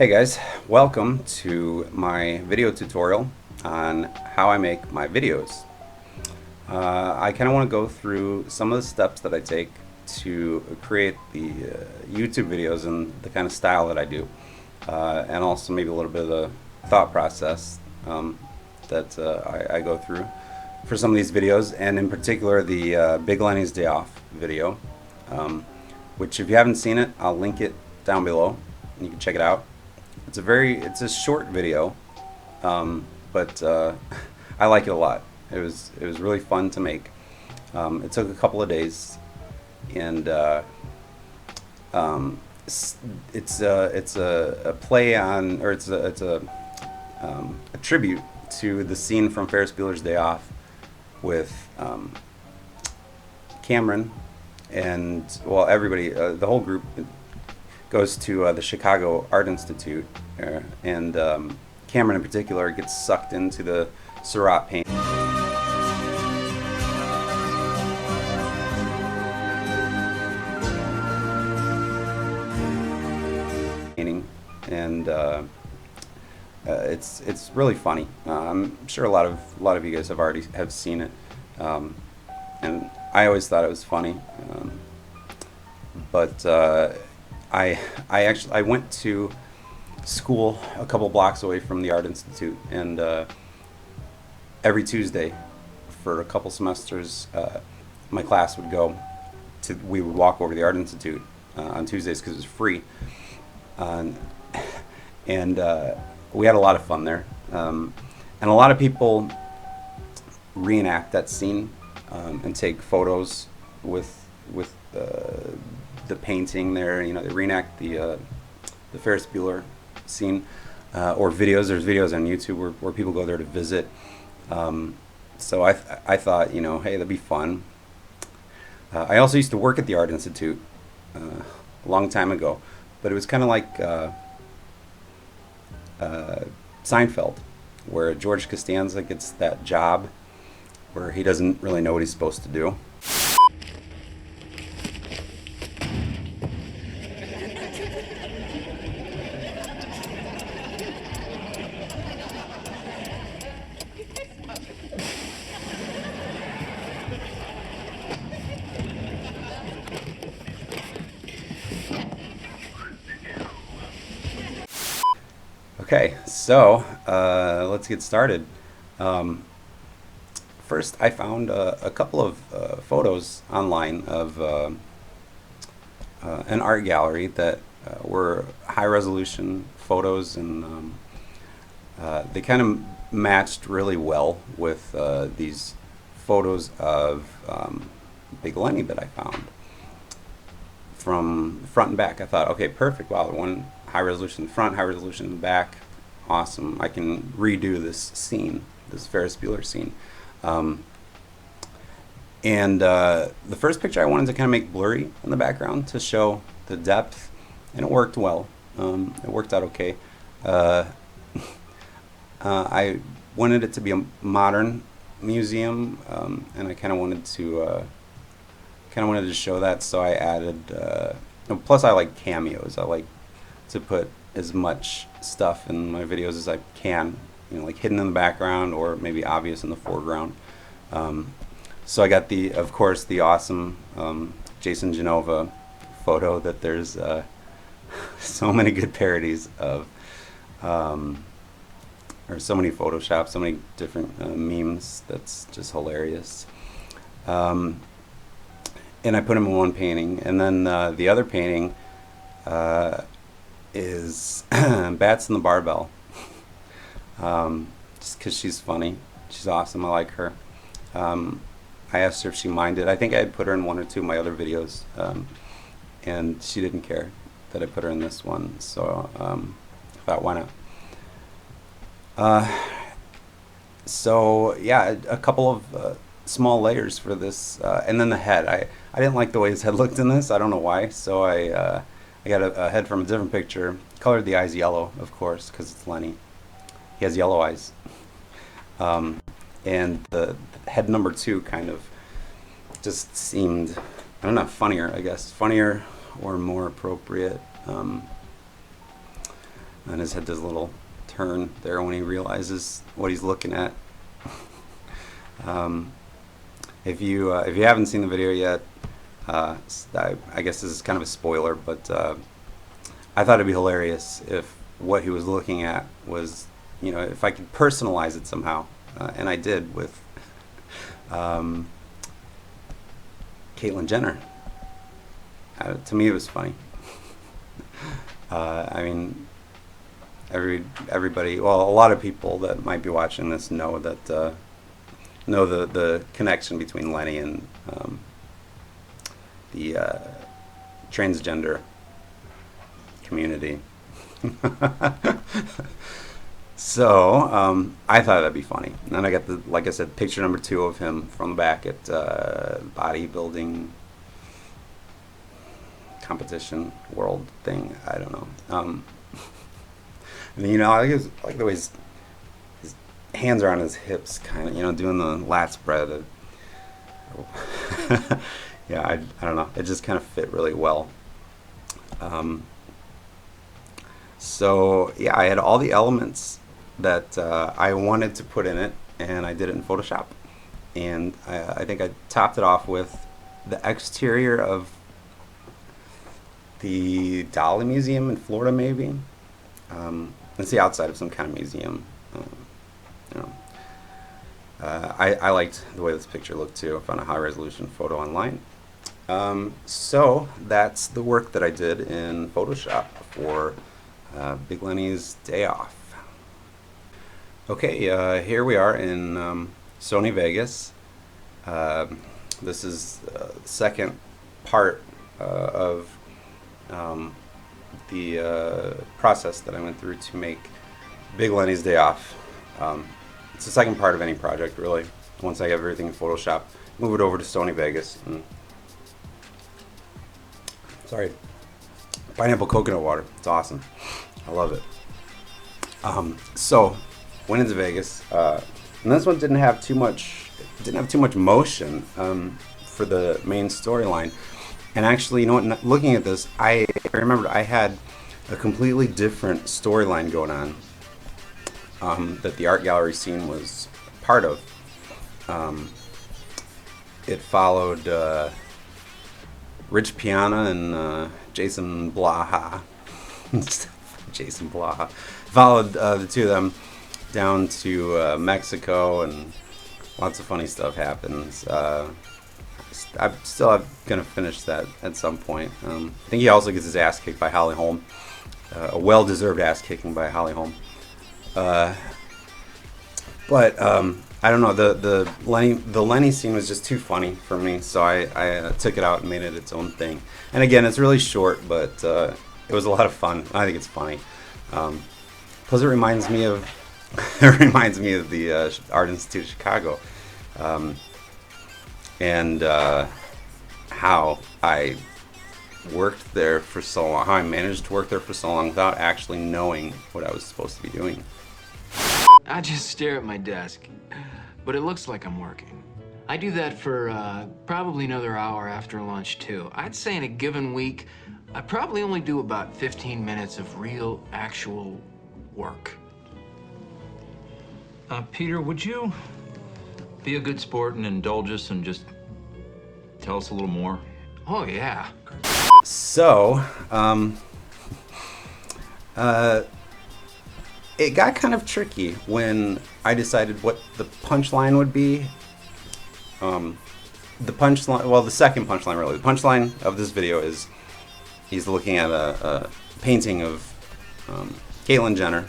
Hey guys, welcome to my video tutorial on how I make my videos. I kind of want to go through some of the steps that I take to create the YouTube videos and the kind of style that I do, and also maybe a little bit of the thought process that I go through for some of these videos, and in particular the Big Lenny's Day Off video, which if you haven't seen it, I'll link it down below and you can check it out. It's a short video, but I like it a lot. It was really fun to make. It took a couple of days, and it's a play on, or it's a tribute to the scene from Ferris Bueller's Day Off with Cameron and, well, everybody, the whole group goes to the Chicago Art Institute, and Cameron in particular gets sucked into the Seurat painting. And it's really funny. I'm sure a lot of you guys have seen it, and I always thought it was funny, but I went to school a couple blocks away from the Art Institute, and every Tuesday for a couple semesters, my class would go to, we would walk over to the Art Institute on Tuesdays because it was free, and we had a lot of fun there, and a lot of people reenact that scene and take photos with the painting there. You know, they reenact the Ferris Bueller scene, or videos. There's videos on YouTube where people go there to visit. So I thought, you know, hey, that'd be fun. I also used to work at the Art Institute a long time ago, but it was kind of like Seinfeld, where George Costanza gets that job where he doesn't really know what he's supposed to do. Okay, so let's get started. First, I found a couple of photos online of an art gallery that were high-resolution photos, and they kind of matched really well with these photos of Big Lenny that I found from front and back. I thought, okay, perfect. Wow, one high resolution in the front, high resolution in the back. Awesome. I can redo this scene, this Ferris Bueller scene. And the first picture I wanted to kind of make blurry in the background to show the depth, and it worked well. It worked out okay. I wanted it to be a modern museum, and I kind of wanted to show that, so I added. Plus, I like cameos. I like to put as much stuff in my videos as I can, you know, like hidden in the background or maybe obvious in the foreground. So I got of course, the awesome Jason Genova photo that there's so many good parodies of, or so many Photoshop, so many different memes. That's just hilarious. And I put them in one painting, and then the other painting is Bats in the Barbell, just because she's funny. She's awesome. I like her. I asked her if she minded. I think I had put her in one or two of my other videos, and she didn't care that I put her in this one, so I thought, why not? So yeah, a couple of small layers for this, and then the head. I didn't like the way his head looked in this. I don't know why, so I got a head from a different picture, colored the eyes yellow, of course, because it's Lenny. He has yellow eyes. And the head number 2 kind of just seemed, I don't know, funnier, I guess. Funnier or more appropriate. And his head does a little turn there when he realizes what he's looking at. If you haven't seen the video yet, I guess this is kind of a spoiler, but I thought it'd be hilarious if what he was looking at was, you know, if I could personalize it somehow, and I did with Caitlyn Jenner. To me, it was funny. I mean, everybody, well, a lot of people that might be watching this know that know the connection between Lenny and the transgender community. So I thought that'd be funny. And then I got the, like I said, picture number 2 of him from the back at bodybuilding competition world thing. I don't know. And you know, I like the way his hands are on his hips, kind of, you know, doing the lat spread. Yeah, I don't know. It just kind of fit really well. So yeah, I had all the elements that I wanted to put in it, and I did it in Photoshop. And I think I topped it off with the exterior of the Dolly Museum in Florida, maybe. It's the outside of some kind of museum. You know, I liked the way this picture looked too. I found a high resolution photo online. So that's the work that I did in Photoshop for Big Lenny's day off. Okay, here we are in Sony Vegas. This is the second part of the process that I went through to make Big Lenny's day off. It's the second part of any project, really. Once I have everything in Photoshop, move it over to Sony Vegas. Sorry, pineapple coconut water. It's awesome. I love it. So went into Vegas, and this one didn't have too much motion for the main storyline. And actually, you know what? Looking at this, I remembered I had a completely different storyline going on that the art gallery scene was part of. It followed Rich Piana and Jason Blaha. Jason Blaha followed the two of them down to Mexico, and lots of funny stuff happens. I'm still gonna finish that at some point. I think he also gets his ass kicked by Holly Holm, a well-deserved ass kicking by Holly Holm. But I don't know, the Lenny scene was just too funny for me, so I took it out and made it its own thing. And again, it's really short, but it was a lot of fun. I think it's funny. Plus, it reminds me of the Art Institute of Chicago, and how I worked there for so long. How I managed to work there for so long without actually knowing what I was supposed to be doing. I just stare at my desk, but it looks like I'm working. I do that for probably another hour after lunch, too. I'd say in a given week, I probably only do about 15 minutes of real, actual work. Peter, would you be a good sport and indulge us and just tell us a little more? Oh, yeah. So, it got kind of tricky when I decided what the punchline would be. The punchline, well, the second punchline, really. The punchline of this video is he's looking at a painting of Caitlyn Jenner,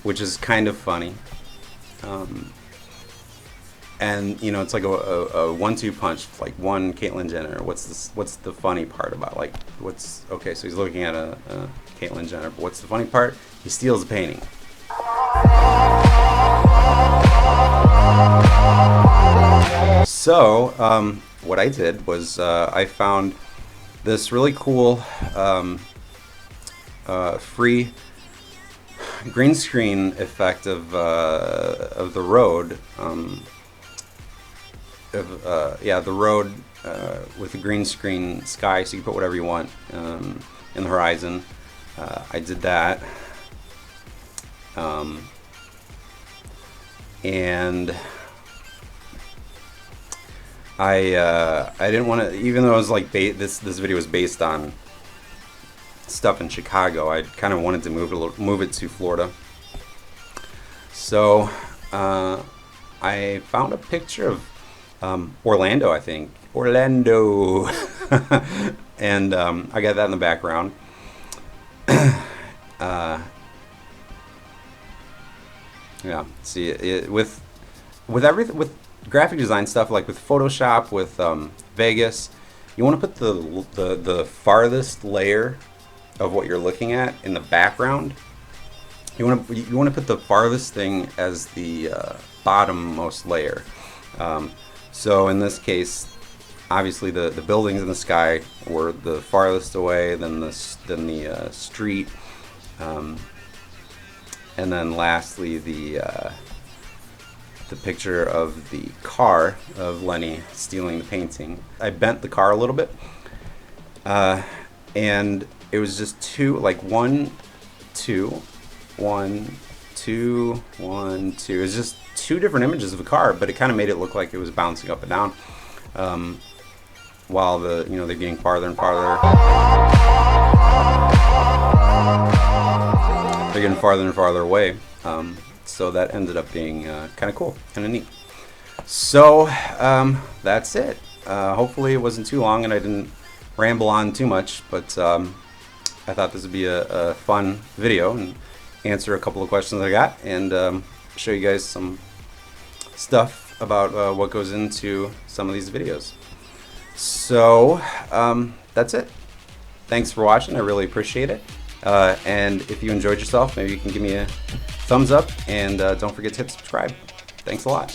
which is kind of funny. And you know, it's like a 1-2 punch, like one Caitlyn Jenner. What's the funny part about, like, okay? So he's looking at a Caitlyn Jenner, but what's the funny part? He steals the painting. So what I did was I found this really cool free green screen effect of the road. The road with a green screen sky, so you can put whatever you want, and in the horizon. I did that. And I didn't want to, even though it was like this video was based on stuff in Chicago, I kind of wanted to move it to Florida. So I found a picture of Orlando, I think. Orlando. And I got that in the background. Yeah, see, with everything, with graphic design stuff, like with Photoshop, with Vegas, you want to put the farthest layer of what you're looking at in the background. You want to put the farthest thing as the bottommost layer. So in this case, obviously the buildings in the sky were the farthest away, then the street, and then lastly the picture of the car of Lenny stealing the painting. I bent the car a little bit, and it was just two, like 1, 2, 1, 2, 1, 2. It was just two different images of the car, but it kind of made it look like it was bouncing up and down, while they're getting farther and farther. They're getting farther and farther away. So that ended up being kind of cool, kind of neat. So that's it. Hopefully it wasn't too long and I didn't ramble on too much, but I thought this would be a fun video and answer a couple of questions I got, and show you guys some stuff about what goes into some of these videos. So that's it. Thanks for watching. I really appreciate it. And if you enjoyed yourself, maybe you can give me a thumbs up, and don't forget to hit subscribe. Thanks a lot.